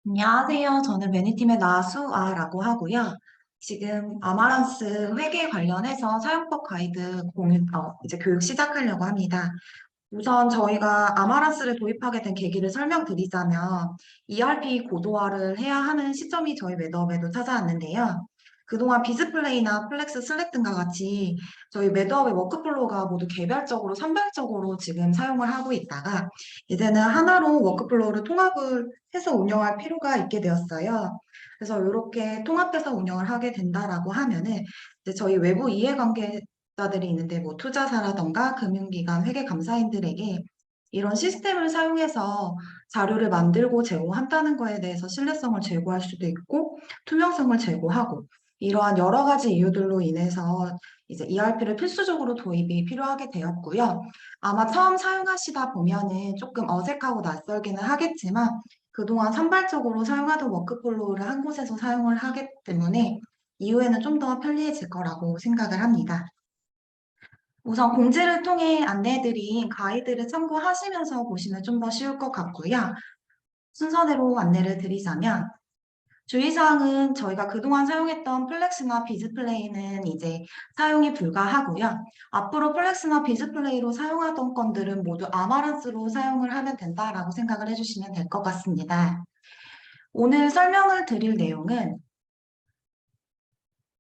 안녕하세요. 저는 매니팀의 나수아라고 하고요. 지금 아마란스 회계 관련해서 사용법 가이드 이제 교육 시작하려고 합니다. 우선 저희가 아마란스를 도입하게 된 계기를 설명드리자면 ERP 고도화를 해야 하는 시점이 저희 매드업에도 찾아왔는데요. 그동안 비즈플레이나 플렉스 슬랙 등과 같이 저희 매드업의 워크플로우가 모두 개별적으로 선별적으로 지금 사용을 하고 있다가 이제는 하나로 워크플로우를 통합을 해서 운영할 필요가 있게 되었어요. 그래서 이렇게 통합해서 운영을 하게 된다라고 하면은 이제 저희 외부 이해관계자들이 있는데 뭐 투자사라던가 금융기관, 회계감사인들에게 이런 시스템을 사용해서 자료를 만들고 제공한다는 거에 대해서 신뢰성을 제고할 수도 있고 투명성을 제고하고 이러한 여러 가지 이유들로 인해서 이제 ERP를 필수적으로 도입이 필요하게 되었고요. 아마 처음 사용하시다 보면은 조금 어색하고 낯설기는 하겠지만 그동안 산발적으로 사용하던 워크플로우를 한 곳에서 사용을 하기 때문에 이후에는 좀 더 편리해질 거라고 생각을 합니다. 우선 공지를 통해 안내해드린 가이드를 참고하시면서 보시면 좀 더 쉬울 것 같고요. 순서대로 안내를 드리자면 주의사항은 저희가 그동안 사용했던 플렉스나 비즈플레이는 이제 사용이 불가하고요. 앞으로 플렉스나 비즈플레이로 사용하던 건들은 모두 아마란스로 사용을 하면 된다라고 생각을 해주시면 될 것 같습니다. 오늘 설명을 드릴 내용은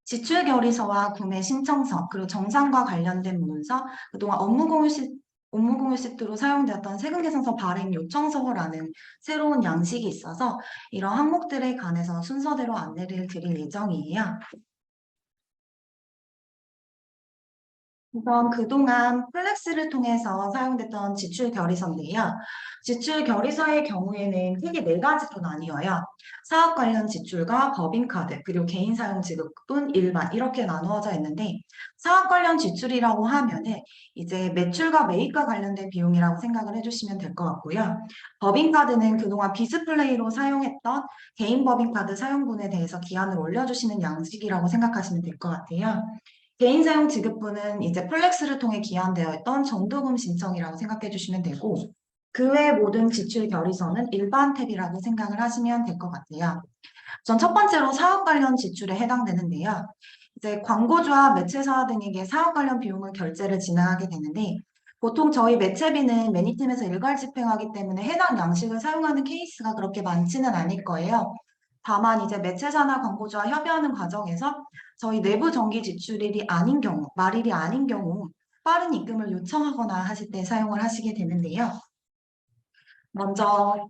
지출 결의서와 구매 신청서, 그리고 정산과 관련된 문서, 그동안 업무 공유 시트로 사용되었던 세금 계산서 발행 요청서라는 새로운 양식이 있어서 이런 항목들에 관해서 순서대로 안내를 드릴 예정이에요. 우선 그동안 플렉스를 통해서 사용됐던 지출 결의서인데요. 지출 결의서의 경우에는 크게 네 가지로 나뉘어요. 사업 관련 지출과 법인카드, 그리고 개인 사용 지급분, 일반 이렇게 나누어져 있는데 사업 관련 지출이라고 하면은 이제 매출과 매입과 관련된 비용이라고 생각을 해주시면 될 것 같고요. 법인카드는 그동안 비스플레이로 사용했던 개인 법인카드 사용분에 대해서 기한을 올려주시는 양식이라고 생각하시면 될 것 같아요. 개인 사용 지급분은 이제 플렉스를 통해 기한되어 있던 전도금 신청이라고 생각해 주시면 되고 그 외 모든 지출 결의서는 일반 탭이라고 생각을 하시면 될 것 같아요. 전 첫 번째로 사업 관련 지출에 해당되는데요. 이제 광고주와 매체사 등에게 사업 관련 비용을 결제를 진행하게 되는데 보통 저희 매체비는 매니팀에서 일괄 집행하기 때문에 해당 양식을 사용하는 케이스가 그렇게 많지는 않을 거예요. 다만 이제 매체사나 광고주와 협의하는 과정에서 저희 내부 정기 지출일이 아닌 경우, 말일이 아닌 경우 빠른 입금을 요청하거나 하실 때 사용을 하시게 되는데요. 먼저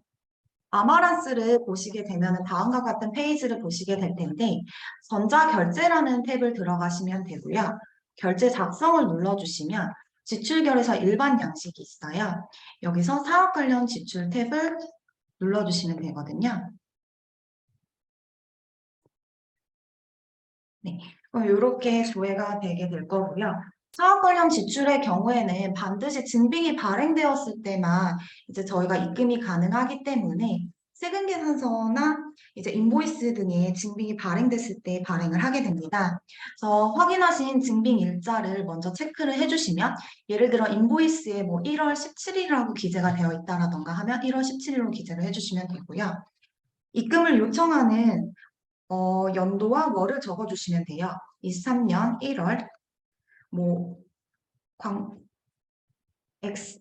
아마란스를 보시게 되면 다음과 같은 페이지를 보시게 될 텐데 전자결제라는 탭을 들어가시면 되고요. 결제 작성을 눌러주시면 지출결에서 일반 양식이 있어요. 여기서 사업 관련 지출 탭을 눌러주시면 되거든요. 네, 그럼 이렇게 조회가 되게 될 거고요. 사업 관련 지출의 경우에는 반드시 증빙이 발행되었을 때만 이제 저희가 입금이 가능하기 때문에 세금 계산서나 이제 인보이스 등의 증빙이 발행됐을 때 발행을 하게 됩니다. 그래서 확인하신 증빙 일자를 먼저 체크를 해주시면 예를 들어 인보이스에 뭐 1월 17일이라고 기재가 되어 있다라던가 하면 1월 17일로 기재를 해주시면 되고요. 입금을 요청하는 연도와 월을 적어주시면 돼요. 23년 1월, 뭐, 광, X,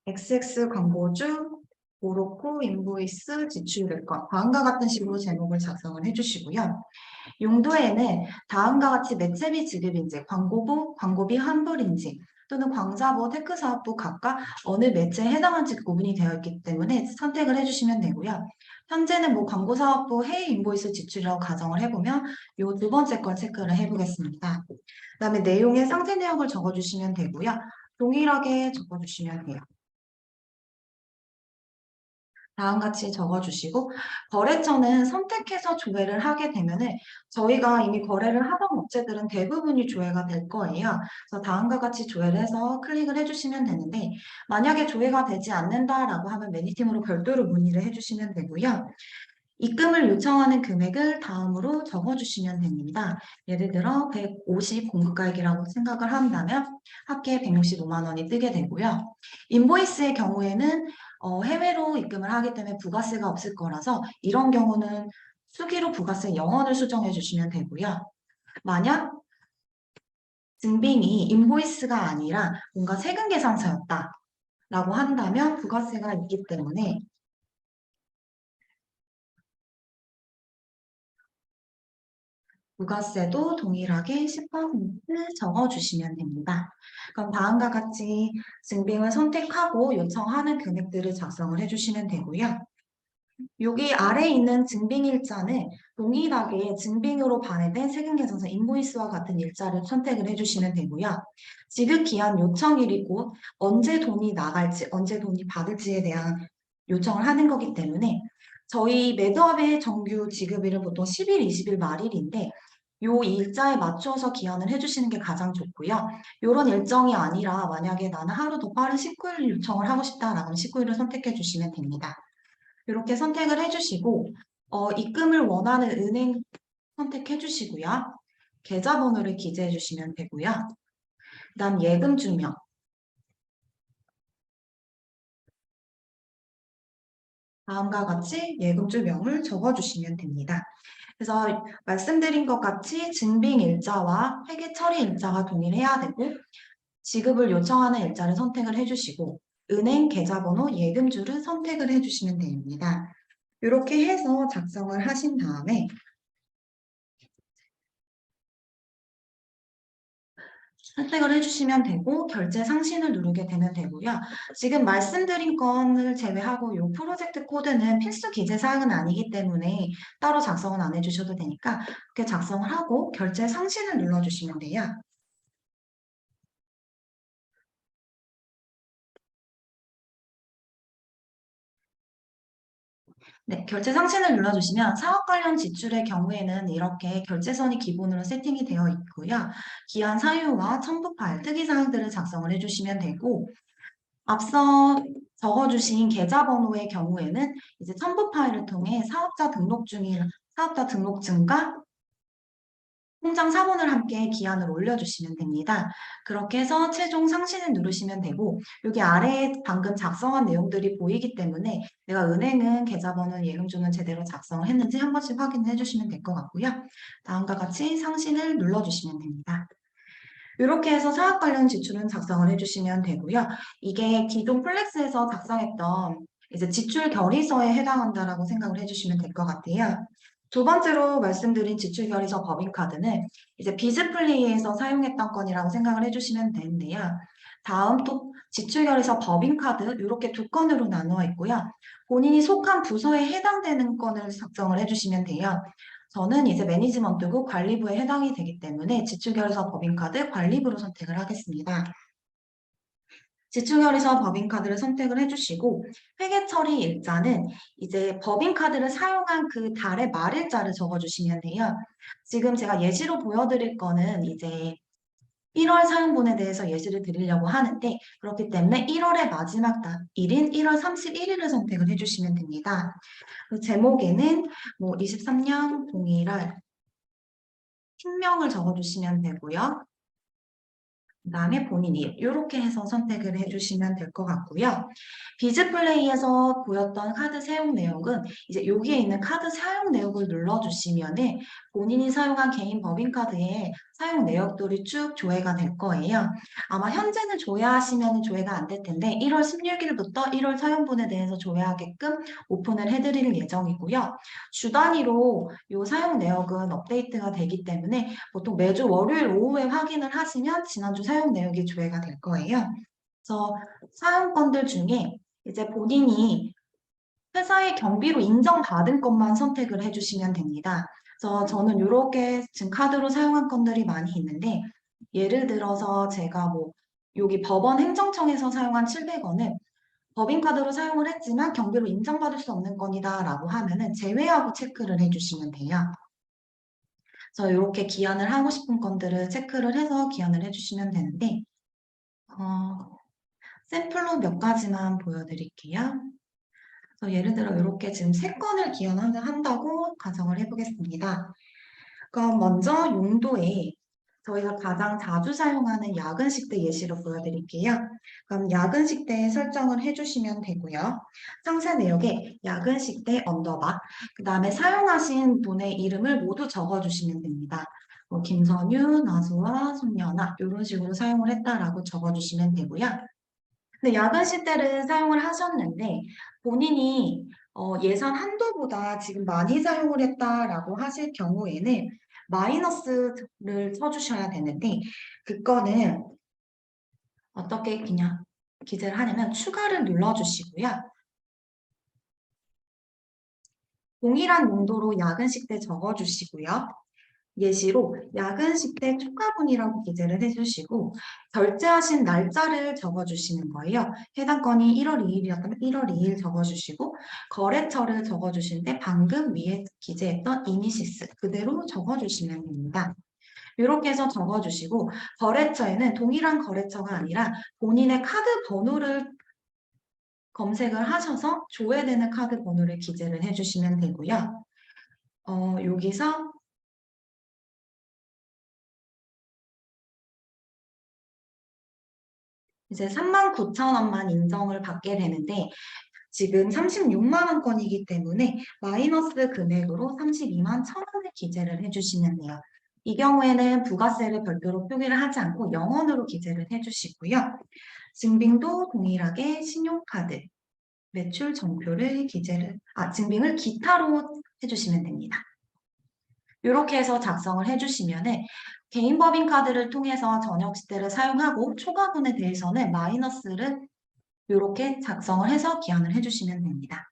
XX 광고주, 모로코 인보이스 지출 건 다음과 같은 식으로 제목을 작성을 해주시고요. 용도에는 다음과 같이 매체비 지급인지, 광고부, 광고비 환불인지, 또는 광자부, 테크사업부 각각 어느 매체에 해당한지 구분이 되어 있기 때문에 선택을 해주시면 되고요. 현재는 뭐 광고사업부 해외 인보이스 지출이라고 가정을 해보면 이 두 번째 걸 체크를 해보겠습니다. 그다음에 내용의 상세 내역을 적어주시면 되고요. 동일하게 적어주시면 돼요. 다음같이 적어주시고 거래처는 선택해서 조회를 하게 되면은 저희가 이미 거래를 하던 업체들은 대부분이 조회가 될 거예요. 그래서 다음과 같이 조회를 해서 클릭을 해주시면 되는데 만약에 조회가 되지 않는다라고 하면 매니팀으로 별도로 문의를 해주시면 되고요. 입금을 요청하는 금액을 다음으로 적어주시면 됩니다. 예를 들어 150 공급가액이라고 생각을 한다면 합계 165만 원이 뜨게 되고요. 인보이스의 경우에는 해외로 입금을 하기 때문에 부가세가 없을 거라서 이런 경우는 수기로 부가세 0원을 수정해 주시면 되고요. 만약 증빙이 인보이스가 아니라 뭔가 세금 계산서였다라고 한다면 부가세가 있기 때문에 부가세도 동일하게 10% 적어주시면 됩니다. 그럼 다음과 같이 증빙을 선택하고 요청하는 금액들을 작성을 해주시면 되고요. 여기 아래에 있는 증빙일자는 동일하게 증빙으로 반영된 세금계산서 인보이스와 같은 일자를 선택을 해주시면 되고요. 지급기한 요청일이고 언제 돈이 나갈지, 언제 돈이 받을지에 대한 요청을 하는 거기 때문에 저희 매드업의 정규 지급일은 보통 10일, 20일 말일인데 요 일자에 맞춰서 기한을 해주시는 게 가장 좋고요. 이런 일정이 아니라 만약에 나는 하루 더 빠른 19일 요청을 하고 싶다라면 19일을 선택해 주시면 됩니다. 이렇게 선택을 해주시고 입금을 원하는 은행 선택해 주시고요. 계좌번호를 기재해 주시면 되고요. 그다음 예금 증명. 다음과 같이 예금 증명을 적어주시면 됩니다. 그래서 말씀드린 것 같이 증빙 일자와 회계 처리 일자가 동일해야 되고 지급을 요청하는 일자를 선택을 해주시고 은행 계좌번호 예금주를 선택을 해주시면 됩니다. 이렇게 해서 작성을 하신 다음에 선택을 해주시면 되고 결제 상신을 누르게 되면 되고요. 지금 말씀드린 건을 제외하고 이 프로젝트 코드는 필수 기재 사항은 아니기 때문에 따로 작성은 안 해주셔도 되니까 그렇게 작성을 하고 결제 상신을 눌러주시면 돼요. 네, 결제 상신을 눌러주시면 사업 관련 지출의 경우에는 이렇게 결제선이 기본으로 세팅이 되어 있고요. 기한 사유와 첨부 파일, 특이사항들을 작성을 해주시면 되고 앞서 적어주신 계좌번호의 경우에는 이제 첨부 파일을 통해 사업자 등록 중인 사업자 등록증과 통장 사본을 함께 기한을 올려주시면 됩니다. 그렇게 해서 최종 상신을 누르시면 되고 여기 아래에 방금 작성한 내용들이 보이기 때문에 내가 은행은 계좌번호 예금주는 제대로 작성을 했는지 한 번씩 확인해 주시면 될 것 같고요. 다음과 같이 상신을 눌러주시면 됩니다. 이렇게 해서 사업 관련 지출은 작성을 해주시면 되고요. 이게 기존 플렉스에서 작성했던 이제 지출 결의서에 해당한다라고 생각을 해주시면 될 것 같아요. 두 번째로 말씀드린 지출 결의서 법인카드는 이제 비즈플레이에서 사용했던 건이라고 생각을 해주시면 되는데요. 다음 또 지출 결의서 법인카드 이렇게 두 건으로 나누어 있고요. 본인이 속한 부서에 해당되는 건을 작성을 해주시면 돼요. 저는 이제 매니지먼트부 관리부에 해당이 되기 때문에 지출결의서 법인카드 관리부로 선택을 하겠습니다. 지출결의서 법인카드를 선택을 해주시고 회계처리 일자는 이제 법인카드를 사용한 그 달의 말일자를 적어주시면 돼요. 지금 제가 예시로 보여드릴 거는 이제 1월 사용분에 대해서 예시를 드리려고 하는데 그렇기 때문에 1월의 마지막 일인 1월 31일을 선택을 해주시면 됩니다. 그 제목에는 뭐 23년 동일할 팀명을 적어주시면 되고요. 그다음에 본인이 이렇게 해서 선택을 해주시면 될 것 같고요. 비즈플레이에서 보였던 카드 사용 내역은 이제 여기에 있는 카드 사용 내역을 눌러주시면은 본인이 사용한 개인 법인카드에 사용 내역들이 쭉 조회가 될 거예요. 아마 현재는 조회하시면 조회가 안 될 텐데 1월 16일부터 1월 사용분에 대해서 조회하게끔 오픈을 해드릴 예정이고요. 주 단위로 이 사용 내역은 업데이트가 되기 때문에 보통 매주 월요일 오후에 확인을 하시면 지난주 사용 내역이 조회가 될 거예요. 그래서 사용건들 중에 이제 본인이 회사의 경비로 인정받은 것만 선택을 해주시면 됩니다. 그래서 저는 이렇게 지금 카드로 사용한 건들이 많이 있는데 예를 들어서 제가 뭐 여기 법원 행정청에서 사용한 700원을 법인카드로 사용을 했지만 경비로 인정받을 수 없는 건이다라고 하면은 제외하고 체크를 해주시면 돼요. 그래서 이렇게 기한을 하고 싶은 건들을 체크를 해서 기한을 해주시면 되는데 샘플로 몇 가지만 보여드릴게요. 그래서 예를 들어 이렇게 지금 3건을 기한한다고 가정을 해보겠습니다. 그럼 먼저 용도에 저희가 가장 자주 사용하는 야근 식대 예시로 보여드릴게요. 그럼 야근 식대 설정을 해주시면 되고요. 상세 내역에 야근 식대 언더바, 그 다음에 사용하신 분의 이름을 모두 적어주시면 됩니다. 뭐 김선유, 나수아, 손연아 이런 식으로 사용을 했다라고 적어주시면 되고요. 근데 야근 식대를 사용을 하셨는데 본인이 예산 한도보다 지금 많이 사용을 했다라고 하실 경우에는 마이너스를 쳐주셔야 되는데 그거는 어떻게 그냥 기재를 하냐면 추가를 눌러주시고요. 동일한 농도로 야근식 때 적어주시고요. 예시로 야근식 때 초과분이라고 기재를 해주시고 결제하신 날짜를 적어주시는 거예요. 해당 건이 1월 2일이었다면 1월 2일 적어주시고 거래처를 적어주시는데 방금 위에 기재했던 이니시스 그대로 적어주시면 됩니다. 이렇게 해서 적어주시고 거래처에는 동일한 거래처가 아니라 본인의 카드 번호를 검색을 하셔서 조회되는 카드 번호를 기재를 해주시면 되고요. 여기서 이제 39,000원만 인정을 받게 되는데 지금 36만 원권이기 때문에 마이너스 금액으로 32만 1,000원을 기재를 해주시면 돼요. 이 경우에는 부가세를 별도로 표기를 하지 않고 영원으로 기재를 해주시고요. 증빙도 동일하게 신용카드, 매출 정표를 증빙을 기타로 해주시면 됩니다. 이렇게 해서 작성을 해주시면은 개인 법인카드를 통해서 저녁시대를 사용하고 초과분에 대해서는 마이너스를 이렇게 작성을 해서 기한을 해주시면 됩니다.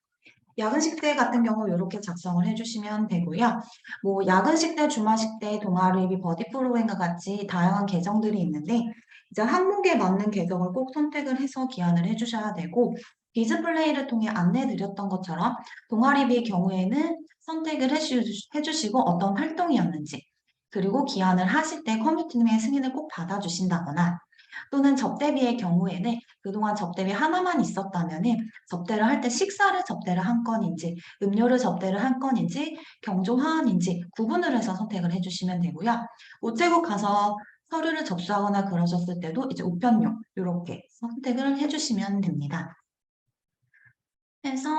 야근식대 같은 경우 이렇게 작성을 해주시면 되고요. 뭐 야근식대, 주말식대, 동아리비, 버디 프로그램과 같이 다양한 계정들이 있는데 이제 항목에 맞는 계정을 꼭 선택을 해서 기한을 해주셔야 되고 디스플레이를 통해 안내드렸던 것처럼 동아리비의 경우에는 선택을 해주시고 어떤 활동이었는지 그리고 기한을 하실 때 커뮤니티님의 승인을 꼭 받아주신다거나 또는 접대비의 경우에는 그동안 접대비 하나만 있었다면 접대를 할 때 식사를 접대를 한 건인지 음료를 접대를 한 건인지 경조 화환인지 구분을 해서 선택을 해주시면 되고요. 우체국 가서 서류를 접수하거나 그러셨을 때도 이제 우편용 이렇게 선택을 해주시면 됩니다. 해서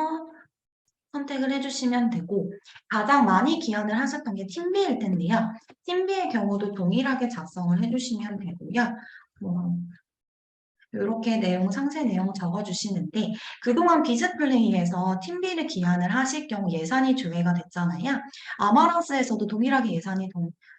선택을 해주시면 되고 가장 많이 기한을 하셨던 게 팀비일 텐데요. 팀비의 경우도 동일하게 작성을 해주시면 되고요. 이렇게 상세 내용 적어주시는데 그동안 비즈플레이에서 팀비를 기한을 하실 경우 예산이 조회가 됐잖아요. 아마랑스에서도 동일하게 예산이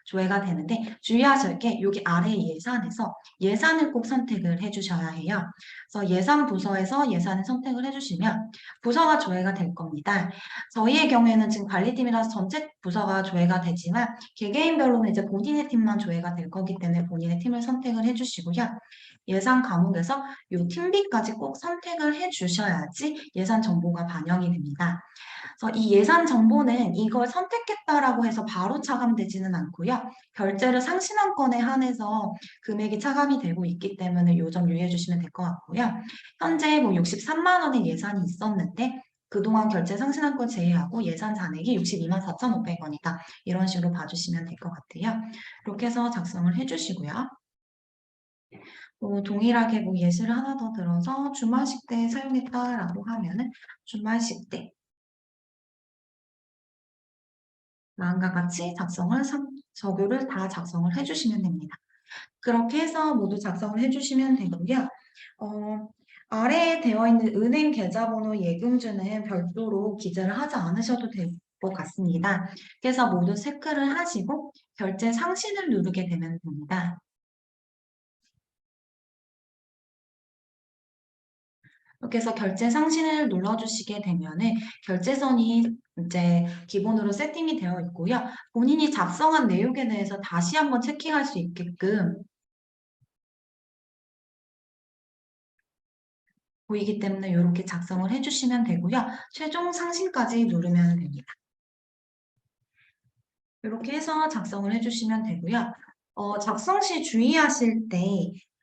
조회가 되는데 주의하실 게 여기 아래 예산에서 예산을 꼭 선택을 해주셔야 해요. 그래서 예산 부서에서 예산을 선택을 해주시면 부서가 조회가 될 겁니다. 저희의 경우에는 지금 관리팀이라서 전체 부서가 조회가 되지만 개개인별로는 이제 본인의 팀만 조회가 될 거기 때문에 본인의 팀을 선택을 해주시고요. 예산 과목에서 이 팀비까지 꼭 선택을 해주셔야지 예산 정보가 반영이 됩니다. 그래서 이 예산 정보는 이걸 선택했다라고 해서 바로 차감되지는 않고요. 결제를 상신한 건에 한해서 금액이 차감이 되고 있기 때문에 이 점 유의해 주시면 될 것 같고요. 현재 뭐 63만 원의 예산이 있었는데 그동안 결제 상신한 건 제외하고 예산 잔액이 62만 4,500원이다. 이런 식으로 봐주시면 될 것 같아요. 이렇게 해서 작성을 해주시고요. 동일하게 뭐 예시를 하나 더 들어서 주말식 때 사용했다라고 하면은 주말식 때 다음과 같이 적요를 다 작성을 해주시면 됩니다. 그렇게 해서 모두 작성을 해주시면 되고요. 아래에 되어 있는 은행 계좌번호 예금주는 별도로 기재를 하지 않으셔도 될 것 같습니다. 그래서 모두 체크를 하시고 결제 상신을 누르게 되면 됩니다. 이렇게 해서 결제 상신을 눌러주시게 되면은 결제선이 이제 기본으로 세팅이 되어 있고요. 본인이 작성한 내용에 대해서 다시 한번 체킹할 수 있게끔 보이기 때문에 이렇게 작성을 해주시면 되고요. 최종 상신까지 누르면 됩니다. 이렇게 해서 작성을 해주시면 되고요. 작성 시 주의하실 때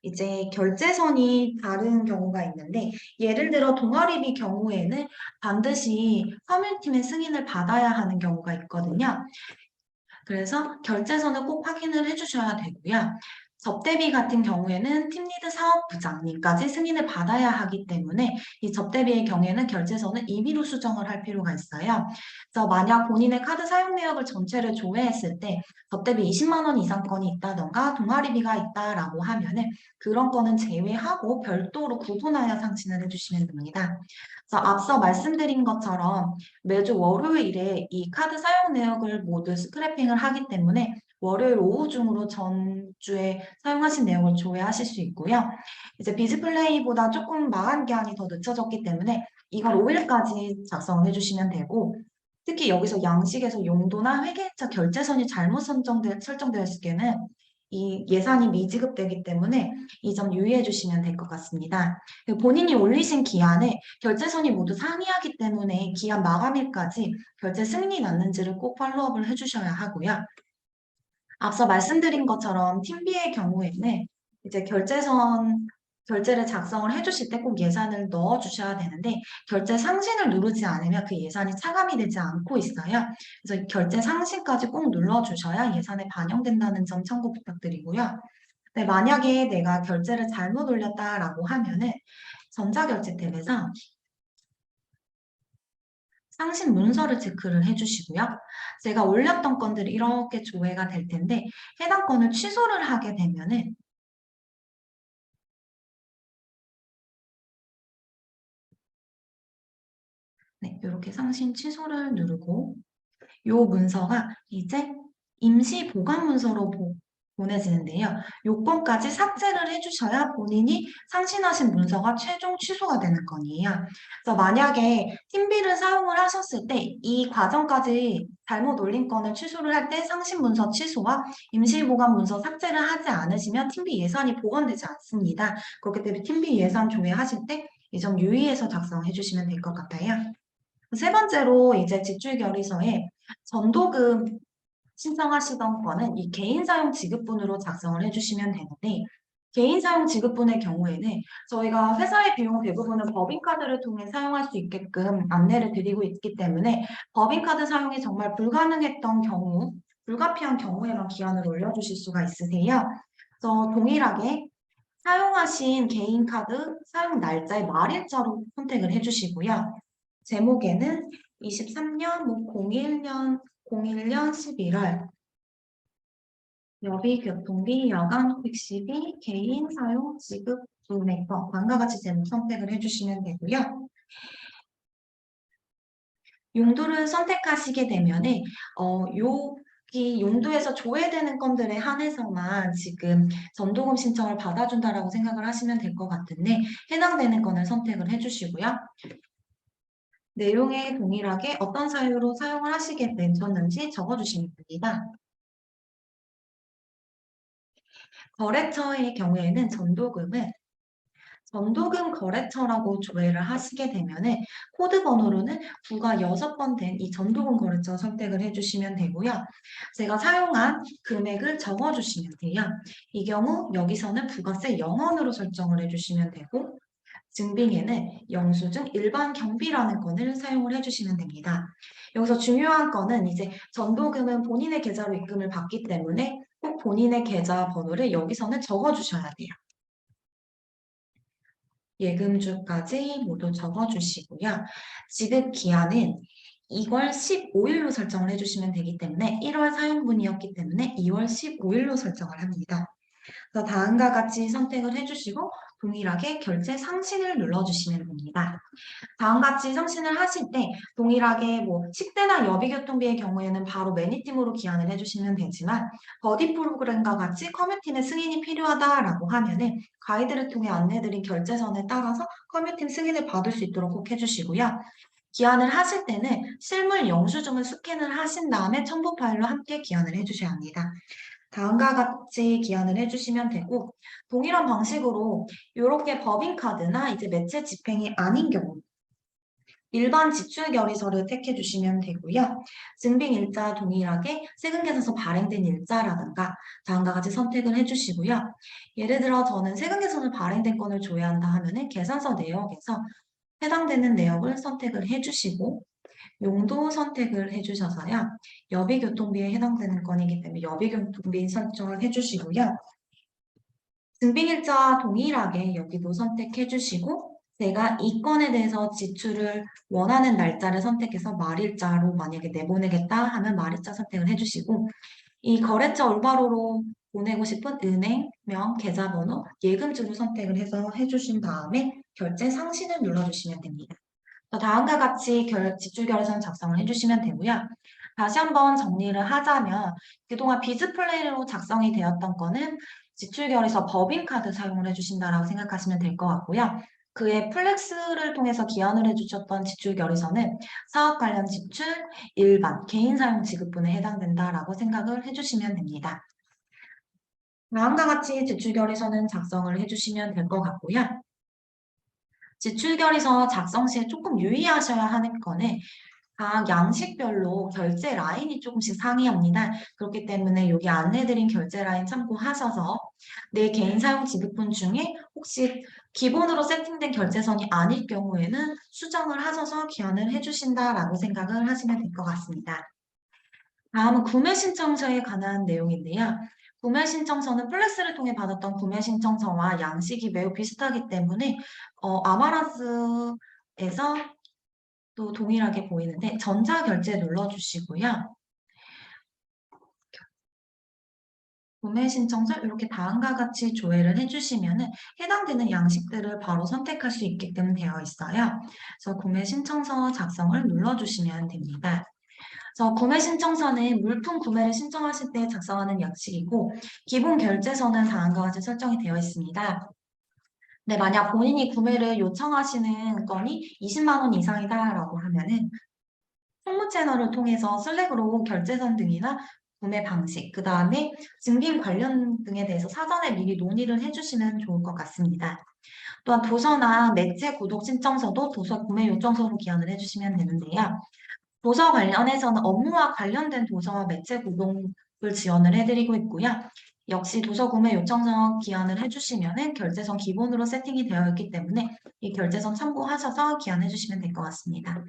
이제 결제선이 다른 경우가 있는데 예를 들어 동아리비 경우에는 반드시 커뮤니티의 승인을 받아야 하는 경우가 있거든요. 그래서 결제서는 꼭 확인을 해주셔야 되고요. 접대비 같은 경우에는 팀리드 사업부장님까지 승인을 받아야 하기 때문에 이 접대비의 경우에는 결제서는 임의로 수정을 할 필요가 있어요. 그래서 만약 본인의 카드 사용 내역을 전체를 조회했을 때 접대비 20만 원 이상 건이 있다던가 동아리비가 있다라고 하면은 그런 거는 제외하고 별도로 구분하여 상신을 해주시면 됩니다. 그래서 앞서 말씀드린 것처럼 매주 월요일에 이 카드 사용 내역을 모두 스크래핑을 하기 때문에 월요일 오후 중으로 전주에 사용하신 내용을 조회하실 수 있고요. 이제 비즈플레이보다 조금 마감 기한이 더 늦춰졌기 때문에 이걸 5일까지 작성을 해주시면 되고 특히 여기서 양식에서 용도나 회계처 결제선이 잘못 설정되었을 경우는 이 예산이 미지급되기 때문에 이 점 유의해 주시면 될 것 같습니다. 본인이 올리신 기한에 결제선이 모두 상이하기 때문에 기한 마감일까지 결제 승인이 났는지를 꼭 팔로우업을 해주셔야 하고요. 앞서 말씀드린 것처럼 팀비의 경우에는 이제 결제를 작성을 해주실 때 꼭 예산을 넣어 주셔야 되는데 결제 상신을 누르지 않으면 그 예산이 차감이 되지 않고 있어요. 그래서 결제 상신까지 꼭 눌러 주셔야 예산에 반영된다는 점 참고 부탁드리고요. 네, 만약에 내가 결제를 잘못 올렸다라고 하면은 전자결제 탭에서 상신 문서를 체크를 해주시고요. 제가 올렸던 건들이 이렇게 조회가 될 텐데 해당 건을 취소를 하게 되면은 네, 이렇게 상신 취소를 누르고 이 문서가 이제 임시 보관 문서로 보내지는데요. 요건까지 삭제를 해주셔야 본인이 상신하신 문서가 최종 취소가 되는 건이에요. 그래서 만약에 팀비를 사용을 하셨을 때 이 과정까지 잘못 올린 건을 취소를 할 때 상신 문서 취소와 임시 보관 문서 삭제를 하지 않으시면 팀비 예산이 보관되지 않습니다. 그렇기 때문에 팀비 예산 조회하실 때 이 점 유의해서 작성해 주시면 될 것 같아요. 세 번째로 이제 지출결의서에 전도금 신청하시던 거는 이 개인 사용 지급분으로 작성을 해주시면 되는데 개인 사용 지급분의 경우에는 저희가 회사의 비용 대부분은 법인카드를 통해 사용할 수 있게끔 안내를 드리고 있기 때문에 법인카드 사용이 정말 불가능했던 경우, 불가피한 경우에만 기한을 올려주실 수가 있으세요. 그래서 동일하게 사용하신 개인카드 사용 날짜의 말일자로 선택을 해주시고요. 제목에는 23년, 01년 11월 여비 교통비, 여간 택시비, 개인 사용 지급 금액과 다음과 같이 제목 선택을 해주시면 되고요. 용도를 선택하시게 되면은 여기 용도에서 조회되는 건들에 한해서만 지금 전도금 신청을 받아준다라고 생각을 하시면 될 것 같은데 해당되는 건을 선택을 해주시고요. 내용에 동일하게 어떤 사유로 사용을 하시게 되셨는지 적어주시면 됩니다. 거래처의 경우에는 전도금 거래처라고 조회를 하시게 되면은 코드 번호로는 부가 6번 된 이 전도금 거래처 선택을 해주시면 되고요. 제가 사용한 금액을 적어주시면 돼요. 이 경우 여기서는 부가세 0원으로 설정을 해주시면 되고 증빙에는 영수증 일반 경비라는 건을 사용을 해주시면 됩니다. 여기서 중요한 거는 이제 전도금은 본인의 계좌로 입금을 받기 때문에 꼭 본인의 계좌 번호를 여기서는 적어주셔야 돼요. 예금주까지 모두 적어주시고요. 지급 기한은 2월 15일로 설정을 해주시면 되기 때문에 1월 사용분이었기 때문에 2월 15일로 설정을 합니다. 그래서 다음과 같이 선택을 해주시고 동일하게 결제 상신을 눌러주시면 됩니다. 다음과 같이 상신을 하실 때 동일하게 뭐 식대나 여비교통비의 경우에는 바로 매니팀으로 기한을 해주시면 되지만 버디 프로그램과 같이 커뮤팀의 승인이 필요하다라고 하면은 가이드를 통해 안내드린 결제선에 따라서 커뮤팀 승인을 받을 수 있도록 꼭 해주시고요. 기한을 하실 때는 실물 영수증을 스캔을 하신 다음에 첨부 파일로 함께 기한을 해주셔야 합니다. 다음과 같이 기한을 해주시면 되고 동일한 방식으로 이렇게 법인카드나 이제 매체 집행이 아닌 경우 일반 지출 결의서를 택해 주시면 되고요. 증빙 일자 동일하게 세금계산서 발행된 일자라든가 다음과 같이 선택을 해주시고요. 예를 들어 저는 세금계산서 발행된 건을 조회한다 하면은 계산서 내역에서 해당되는 내역을 선택을 해주시고 용도 선택을 해주셔서요. 여비교통비에 해당되는 건이기 때문에 여비교통비 설정을 해주시고요. 증빙일자 동일하게 여기도 선택해주시고 제가 이 건에 대해서 지출을 원하는 날짜를 선택해서 말일자로 만약에 내보내겠다 하면 말일자 선택을 해주시고 이 거래처 올바로로 보내고 싶은 은행명, 계좌번호, 예금주로 선택을 해서 해주신 다음에 결제 상신을 눌러주시면 됩니다. 다음과 같이 지출 결의선 작성을 해주시면 되고요. 다시 한번 정리를 하자면 그동안 비즈플레이로 작성이 되었던 거는 지출 결의서 법인카드 사용을 해주신다라고 생각하시면 될 것 같고요. 그의 플렉스를 통해서 기한을 해주셨던 지출 결의서는 사업 관련 지출, 일반, 개인 사용 지급분에 해당된다라고 생각을 해주시면 됩니다. 다음과 같이 지출 결의서는 작성을 해주시면 될 것 같고요. 지출 결의서 작성 시에 조금 유의하셔야 하는 거는 각 양식별로 결제 라인이 조금씩 상이합니다. 그렇기 때문에 여기 안내드린 결제 라인 참고하셔서 내 개인 사용 지급분 중에 혹시 기본으로 세팅된 결제선이 아닐 경우에는 수정을 하셔서 기한을 해주신다라고 생각을 하시면 될 것 같습니다. 다음은 구매 신청서에 관한 내용인데요. 구매 신청서는 플렉스를 통해 받았던 구매 신청서와 양식이 매우 비슷하기 때문에 아마란스에서 또 동일하게 보이는데 전자결제 눌러주시고요. 구매 신청서 이렇게 다음과 같이 조회를 해주시면 해당되는 양식들을 바로 선택할 수 있게끔 되어 있어요. 그래서 구매 신청서 작성을 눌러주시면 됩니다. 그래서 구매 신청서는 물품 구매를 신청하실 때 작성하는 양식이고 기본 결제서는 다음과 같이 설정이 되어 있습니다. 네, 만약 본인이 구매를 요청하시는 건이 20만 원 이상이다라고 하면은 총무 채널을 통해서 슬랙으로 결제선 등이나 구매 방식, 그 다음에 증빙 관련 등에 대해서 사전에 미리 논의를 해주시면 좋을 것 같습니다. 또한 도서나 매체 구독 신청서도 도서 구매 요청서로 기한을 해주시면 되는데요. 도서 관련해서는 업무와 관련된 도서와 매체 구독을 지원을 해드리고 있고요. 역시 도서 구매 요청서 기한을 해주시면 결제선 기본으로 세팅이 되어 있기 때문에 이 결제선 참고하셔서 기한해 주시면 될 것 같습니다.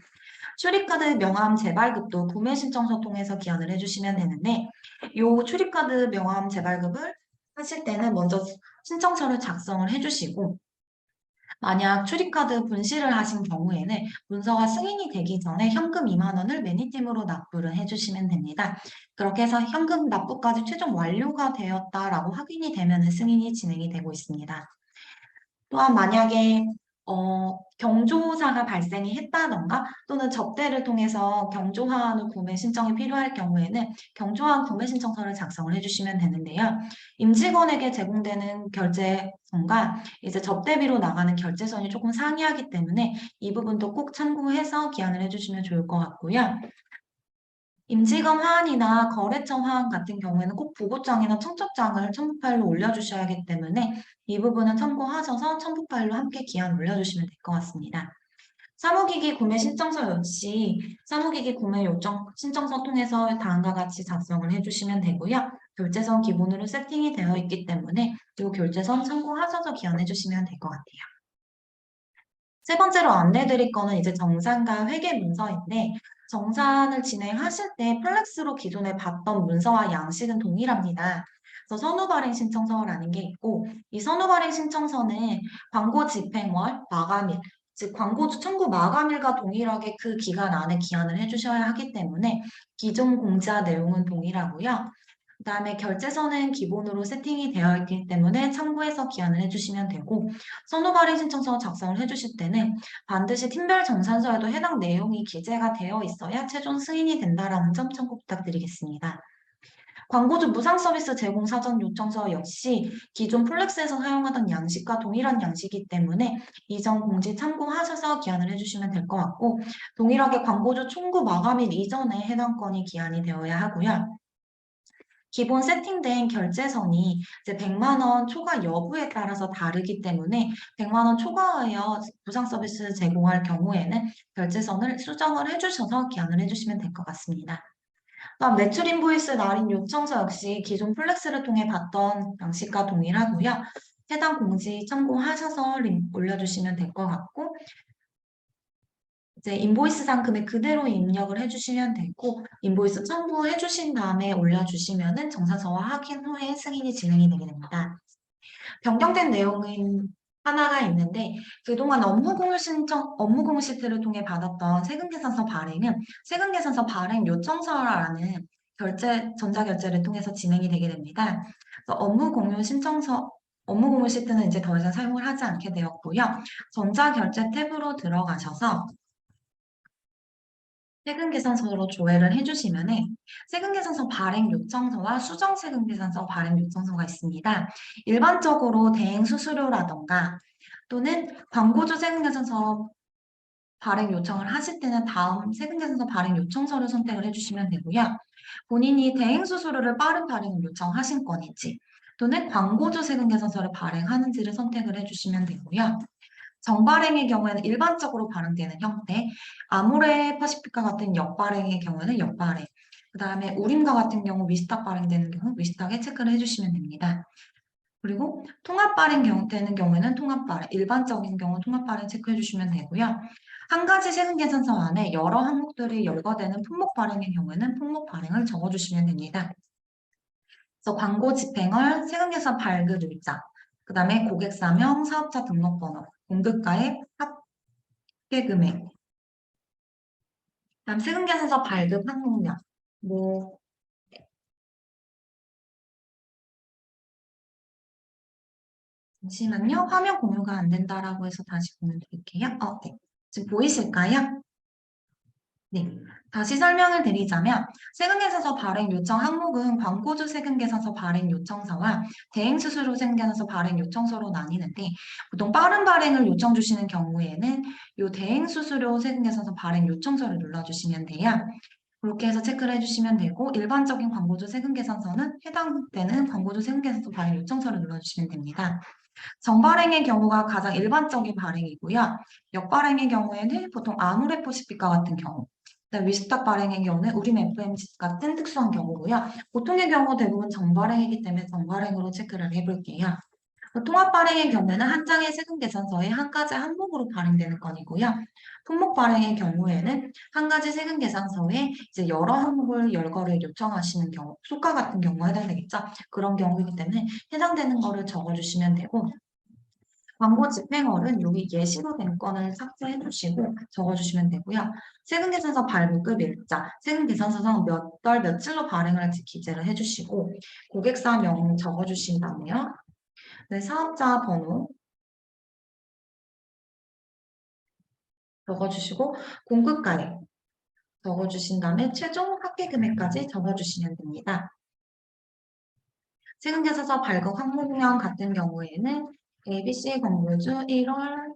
출입카드 명함 재발급도 구매 신청서 통해서 기한을 해주시면 되는데 이 출입카드 명함 재발급을 하실 때는 먼저 신청서를 작성을 해주시고 만약 출입카드 분실을 하신 경우에는 문서가 승인이 되기 전에 현금 2만 원을 매니팀으로 납부를 해주시면 됩니다. 그렇게 해서 현금 납부까지 최종 완료가 되었다라고 확인이 되면 승인이 진행이 되고 있습니다. 또한 만약에 경조사가 발생이 했다던가 또는 접대를 통해서 경조화한 구매 신청이 필요할 경우에는 경조화한 구매 신청서를 작성을 해주시면 되는데요. 임직원에게 제공되는 결제선과 이제 접대비로 나가는 결제선이 조금 상이하기 때문에 이 부분도 꼭 참고해서 기한을 해주시면 좋을 것 같고요. 임직원 화환이나 거래처 화환 같은 경우에는 꼭 부고장이나 청첩장을 첨부 파일로 올려주셔야 하기 때문에 이 부분은 참고하셔서 첨부 파일로 함께 기한 올려주시면 될 것 같습니다. 사무기기 구매 신청서 역시 사무기기 구매 요청 신청서 통해서 다음과 같이 작성을 해주시면 되고요. 결제선 기본으로 세팅이 되어 있기 때문에 이 결제선 참고하셔서 기한해 주시면 될 것 같아요. 세 번째로 안내드릴 거는 이제 정산과 회계 문서인데 정산을 진행하실 때 플렉스로 기존에 봤던 문서와 양식은 동일합니다. 그래서 선후 발행 신청서라는 게 있고 이 선후 발행 신청서는 광고 집행월, 마감일, 즉 광고주 청구 마감일과 동일하게 그 기간 안에 기한을 해주셔야 하기 때문에 기존 공지와 내용은 동일하고요. 그다음에 결제서는 기본으로 세팅이 되어 있기 때문에 참고해서 기한을 해주시면 되고 선호 발행 신청서 작성을 해주실 때는 반드시 팀별 정산서에도 해당 내용이 기재가 되어 있어야 최종 승인이 된다라는 점 참고 부탁드리겠습니다. 광고주 무상 서비스 제공 사전 요청서 역시 기존 플렉스에서 사용하던 양식과 동일한 양식이기 때문에 이전 공지 참고하셔서 기한을 해주시면 될 것 같고 동일하게 광고주 청구 마감일 이전에 해당 건이 기한이 되어야 하고요. 기본 세팅된 결제선이 이제 100만 원 초과 여부에 따라서 다르기 때문에 100만 원 초과하여 무상 서비스 제공할 경우에는 결제선을 수정을 해주셔서 기한을 해주시면 될 것 같습니다. 다음 매출 인보이스 날인 요청서 역시 기존 플렉스를 통해 봤던 양식과 동일하고요. 해당 공지 참고하셔서 링크 올려주시면 될 것 같고 이제 인보이스상 금액 그대로 입력을 해주시면 되고, 인보이스 첨부해 주신 다음에 올려주시면은 정산서와 확인 후에 승인이 진행이 되게 됩니다. 변경된 내용은 하나가 있는데, 그동안 업무 공유 시트를 통해 받았던 세금계산서 발행은 세금계산서 발행 요청서라는 전자결제를 통해서 진행이 되게 됩니다. 그래서 업무 공유 시트는 이제 더 이상 사용을 하지 않게 되었고요. 전자결제 탭으로 들어가셔서 세금계산서로 조회를 해주시면은 세금계산서 발행 요청서와 수정 세금계산서 발행 요청서가 있습니다. 일반적으로 대행 수수료라던가 또는 광고주 세금계산서 발행 요청을 하실 때는 다음 세금계산서 발행 요청서를 선택을 해주시면 되고요. 본인이 대행 수수료를 빠른 발행을 요청하신 건지 또는 광고주 세금계산서를 발행하는지를 선택을 해주시면 되고요. 정발행의 경우에는 일반적으로 발행되는 형태, 아모레 파시피카 같은 역발행의 경우에는 역발행, 그 다음에 우림과 같은 경우 위스탁 발행되는 경우 위스탁에 체크를 해주시면 됩니다. 그리고 통합 발행 되는 경우에는 통합 발행, 일반적인 경우 통합 발행 체크해 주시면 되고요. 한 가지 세금 계산서 안에 여러 항목들이 열거되는 품목 발행의 경우에는 품목 발행을 적어주시면 됩니다. 그래서 광고 집행월, 세금 계산 발급 일자, 그 다음에 고객사명, 사업자 등록번호, 공급가액, 합계 금액, 그다음 세금 계산서 발급 항목량, 뭐 잠시만요. 화면 공유가 안 된다라고 해서 다시 공유 드릴게요. 네. 지금 보이실까요? 네. 다시 설명을 드리자면 세금계산서 발행 요청 항목은 광고주 세금계산서 발행 요청서와 대행수수료 세금계산서 발행 요청서로 나뉘는데 보통 빠른 발행을 요청 주시는 경우에는 이 대행수수료 세금계산서 발행 요청서를 눌러주시면 돼요. 그렇게 해서 체크를 해주시면 되고 일반적인 광고주 세금계산서는 해당되는 광고주 세금계산서 발행 요청서를 눌러주시면 됩니다. 정발행의 경우가 가장 일반적인 발행이고요. 역발행의 경우에는 보통 아모레퍼시픽과 같은 경우, 그다음에 위스탁 발행의 경우는 우림 FMC 같은 특수한 경우고요. 보통의 경우 대부분 정발행이기 때문에 정발행으로 체크를 해볼게요. 통합 발행의 경우에는 한 장의 세금 계산서에 한 가지 항목으로 발행되는 건이고요. 품목 발행의 경우에는 한 가지 세금 계산서에 이제 여러 항목을 열거를 요청하시는 경우, 수가 같은 경우가 해당되겠죠. 그런 경우이기 때문에 해당되는 거를 적어주시면 되고 광고 집행월은 여기 예시로 된 건을 삭제해 주시고 적어주시면 되고요. 세금계산서 발급 일자, 세금계산서상 몇 달 며칠로 발행을 할지 기재를 해주시고 고객사명 적어주신 다음에요. 네, 사업자 번호 적어주시고 공급가액 적어주신 다음에 최종 합계 금액까지 적어주시면 됩니다. 세금계산서 발급 항목명 같은 경우에는 ABC 광고주 1월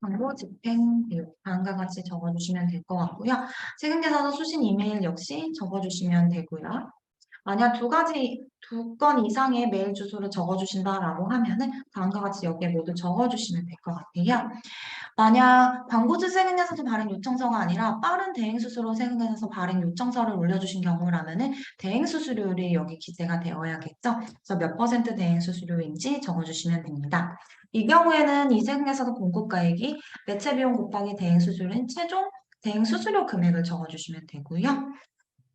광고 집행 내용 다음과 같이 적어주시면 될 것 같고요. 세금계산서 수신 이메일 역시 적어주시면 되고요. 만약 두 건 이상의 메일 주소를 적어주신다라고 하면은 다음과 같이 여기에 모두 적어주시면 될 것 같아요. 만약 광고주 세금계산서 발행 요청서가 아니라 빠른 대행수수료 세금계산서 발행 요청서를 올려주신 경우라면은 대행수수료율이 여기 기재가 되어야겠죠. 그래서 몇 퍼센트 대행수수료인지 적어주시면 됩니다. 이 경우에는 이 세금계산서 공급가액이 매체 비용 곱하기 대행수수료인 최종 대행수수료 금액을 적어주시면 되고요.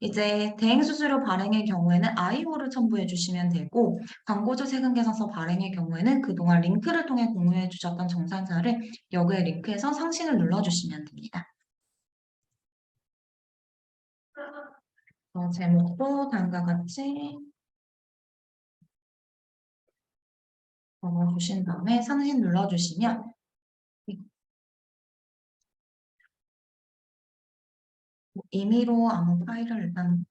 이제 대행수수료 발행의 경우에는 아이오를 첨부해 주시면 되고 광고주 세금계산서 발행의 경우에는 그동안 링크를 통해 공유해 주셨던 정산사를 여기에 링크해서 상신을 눌러주시면 됩니다. 제목도 다음과 같이 적어주신 다음에 상신 눌러주시면 임의로 아무 파일을 일단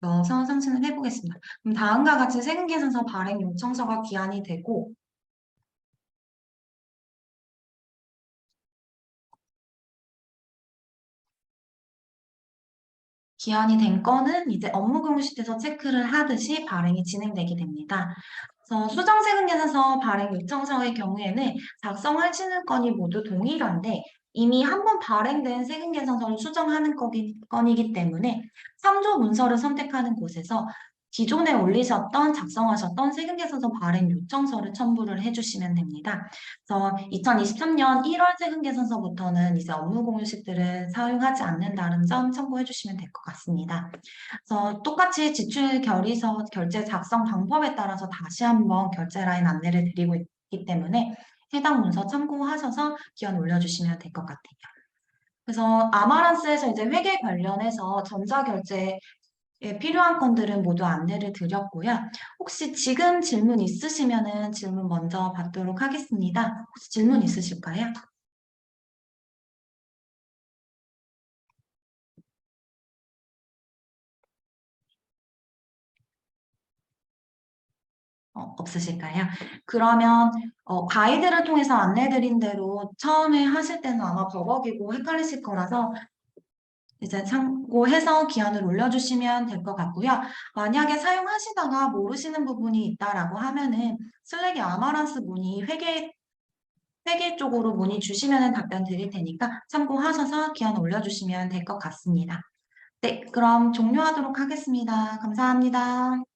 넣어서 상신을 해보겠습니다. 그럼 다음과 같이 세금계산서 발행 요청서가 기한이 되고 기한이 된 건은 이제 업무 공유 시트에서 체크를 하듯이 발행이 진행되게 됩니다. 그래서 수정세금계산서 발행 요청서의 경우에는 작성하시는 건이 모두 동일한데 이미 한 번 발행된 세금계산서를 수정하는 건이기 때문에 3조 문서를 선택하는 곳에서 기존에 올리셨던 작성하셨던 세금계산서 발행 요청서를 첨부를 해주시면 됩니다. 그래서 2023년 1월 세금계산서부터는 이제 업무 공유식들을 사용하지 않는다는 점 참고해 주시면 될 것 같습니다. 그래서 똑같이 지출 결의서 결제 작성 방법에 따라서 다시 한번 결제 라인 안내를 드리고 있기 때문에 해당 문서 참고하셔서 기한 올려주시면 될 것 같아요. 그래서 아마란스에서 이제 회계 관련해서 전자결제에 필요한 건들은 모두 안내를 드렸고요. 혹시 지금 질문 있으시면은 질문 먼저 받도록 하겠습니다. 혹시 질문 있으실까요? 없으실까요? 그러면 가이드를 통해서 안내드린 대로 처음에 하실 때는 아마 버벅이고 헷갈리실 거라서 이제 참고해서 기한을 올려주시면 될 것 같고요. 만약에 사용하시다가 모르시는 부분이 있다라고 하면은 슬랙의 아마란스 문의 회계 쪽으로 문의 주시면 답변 드릴 테니까 참고하셔서 기한 올려주시면 될 것 같습니다. 네, 그럼 종료하도록 하겠습니다. 감사합니다.